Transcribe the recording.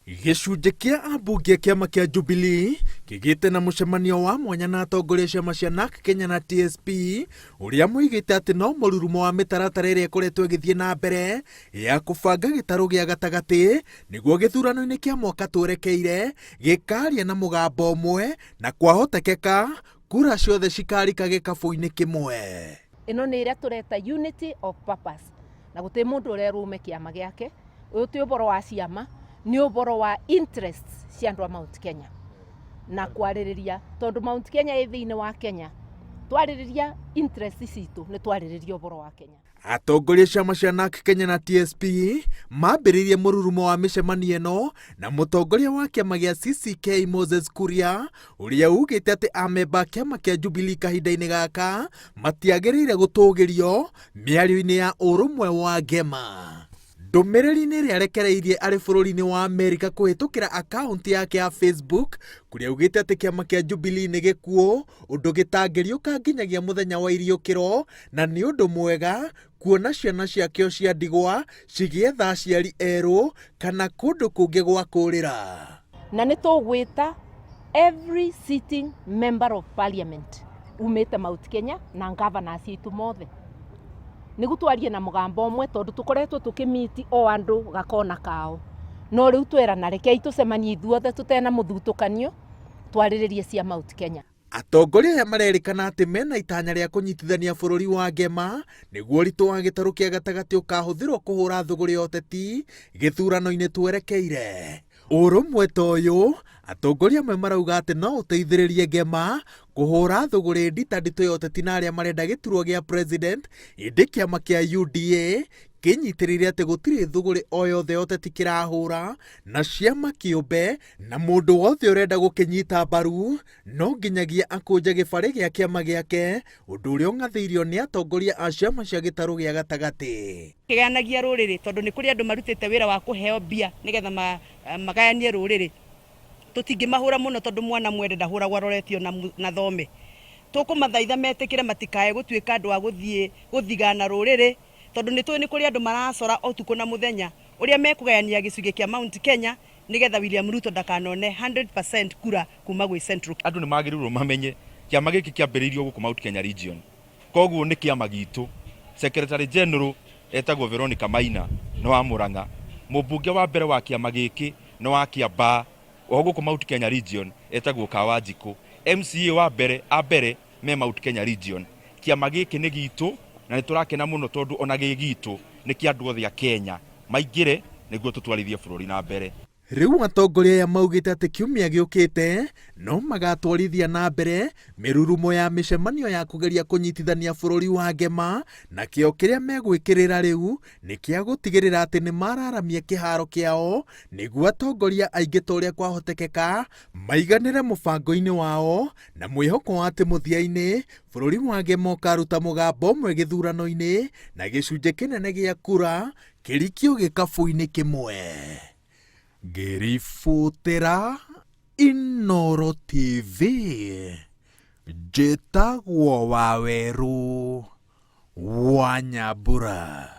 Gĩcunjĩ kĩa ambunge kĩama kĩa Jubilee kĩgĩte na mũcemanio wa mwanya na atongoria ciama cia NARC Kenya na TSP ũrĩa moigĩte atĩ no mũrurumo wa mĩtaratara ĩrĩa ĩkoretwo ĩgĩthiĩ na mbere ya kũbanga gĩtarũ gĩa gatagatĩ nĩguo gĩthurano-inĩ kĩa mwaka tũrekeire gĩkaaria na mũgambo ũmwe na kwahotekeka kura ciothe cikarika gĩkabũ-inĩ kĩmwe. Ĩno nĩ ĩrĩa tũreta unity of purpose, na gũtirĩ mũndũ ũrerũme kĩama gĩake. Ũyũ ti ũboro wa ciama, nĩ ũboro wa interests cia andũ a Mount Kenya na kwarĩrĩria, tondũ Mount Kenya ĩ thĩinĩ wa Kenya, twarĩrĩria interests citũ nĩ twarĩrĩria ũboro wa Kenya. Atongoria ciama cia NARC Kenya na TSP mambĩrĩirie mũrurumo wa mĩcemanio ĩno na mũtongoria wa kĩama gĩa CCK Moses Kuria ũrĩa ugĩte atĩ amemba a kĩama kĩa Jubilee kahinda-inĩ gaka matiagĩrĩire gũtũgĩrio mĩario-inĩ ya ũrũmwe wa ngema. Ndũmĩrĩri-inĩ ĩrĩa arekereirie arĩ bũrũri-inĩ wa Amerika kũhĩtũkĩra akaunti yake ya Facebook, kũrĩa augĩte atĩ kĩama kĩa Jubilee nĩ gĩkuũ, ũndũ gĩtangĩriũka nginyagia mũthenya wa iriũkĩro, na nĩ ũndũ mwega kuona ciana ciakĩo cia ndigwa cigĩetha aciari erũ kana kũndũ kũngĩ gwa kũrĩra. Na nĩ tũgwĩta every sitting member of parliament umĩte Mount Kenya na governors aitũ mothe nĩguo twarie na mũgambo ũmwe, tondũ tũkoretwo tũkĩmiti o andũ gakona kao, no rĩu twerana rekei tũcemanie ithuothe tũtena mũthutũkanio twarĩrĩrie cia Mount Kenya. Atongoria aya marerĩkana atĩ mena itanya rĩa kũnyitithania bũrũri wa ngema nĩguo ũritũ wa gĩtarũ kĩa gatagatĩ ũkahũthĩrwo kũhũra thũgũrĩ ya ũteti gĩthurano-inĩ twerekeire. Ũrũmwe ta ũyũ, atongoria amwe marauga atĩ no ũteithĩrĩrie ngema kũhũra thũgũrĩ nditanditũ ya ũteti na arĩa marenda gĩturwa gĩa president, ĩndĩ kĩama kĩa UDA kĩnyitĩrĩire atĩ gũtirĩ thũgũrĩ o yothe ya ũteti kĩrahũra na ciama kĩũmbe, na mũndũ wothe ũrenda gũkĩnyita mbaru no nginyagia akũnje gĩbarĩ gĩa kĩama gĩake, ũndũ ũrĩa ũng'athĩirio nĩ atongoria a ciama cia gĩtarũ gĩa gatagatĩ. Kĩgayanagia rũrĩrĩ, tondũ nĩ kũrĩ andũ marutĩte wĩra wa kũheo mbia nĩgetha magayanie rũrĩrĩ. Tũtingĩmahũra mũno tondũ mwana mwende ndahũragwo aroretio na thome. Tũkũmathaitha metĩkĩre matikae gũtuĩka andũ a gũthigana rũrĩrĩ, tondũ nĩ tũĩ nĩ kũrĩ andũ maracora ũtukũ na mũthenya ũrĩa mekũgayania gĩcunjĩ kĩa Mount Kenya nĩgetha William Ruto ndakanone 100% kura kuma gwĩ Central. Andũ nĩ magĩrĩirwo mamenye kĩama gĩkĩ kĩambĩrĩirio gũkũ Mount Kenya region, koguo nĩ kĩama gitũ. Secretary General etagwo Veronica Maina no wa Murang'a, mũmbunge wa mbere wa kĩama gĩkĩ no wa Kiambaa o gũkũ Mount Kenya region etagwo Kawanjikũ, MCA wa mbere me Mount Kenya region. Kĩama gĩkĩ nĩ gitũ na nĩ tũrakena mũno tondũ ona gĩ gitũ nĩ kĩa andũ othe a Kenya maingĩre nĩguo tũtwarithie bũrũri na mbere. Rĩu atongoria aya maugĩte atĩ kiumia gĩũkĩte no magatwarithia na mbere mĩrurumo ya mĩcemanio ya kũgeria kũnyitithania bũrũri wa ngema, na kĩo kĩrĩa megwĩkĩrĩra rĩu nĩ kĩa gũtigĩrĩra atĩ nĩ mararamia kĩharo kĩao nĩguo atongoria aingĩ ta ũrĩa kwahotekeka maiganĩre mũbango-inĩ wao, na mwĩhoko wa atĩ mũthia-inĩ bũrũri wa ngema ũkaruta mũgambo ũmwe gĩthurano-inĩ na gĩcunjĩ kĩnene gĩa kura kĩrikio gĩkabũ-inĩ kĩmwe. Ngĩribotera Inooro TV, njĩtagwo Wawerũ wa Nyambura.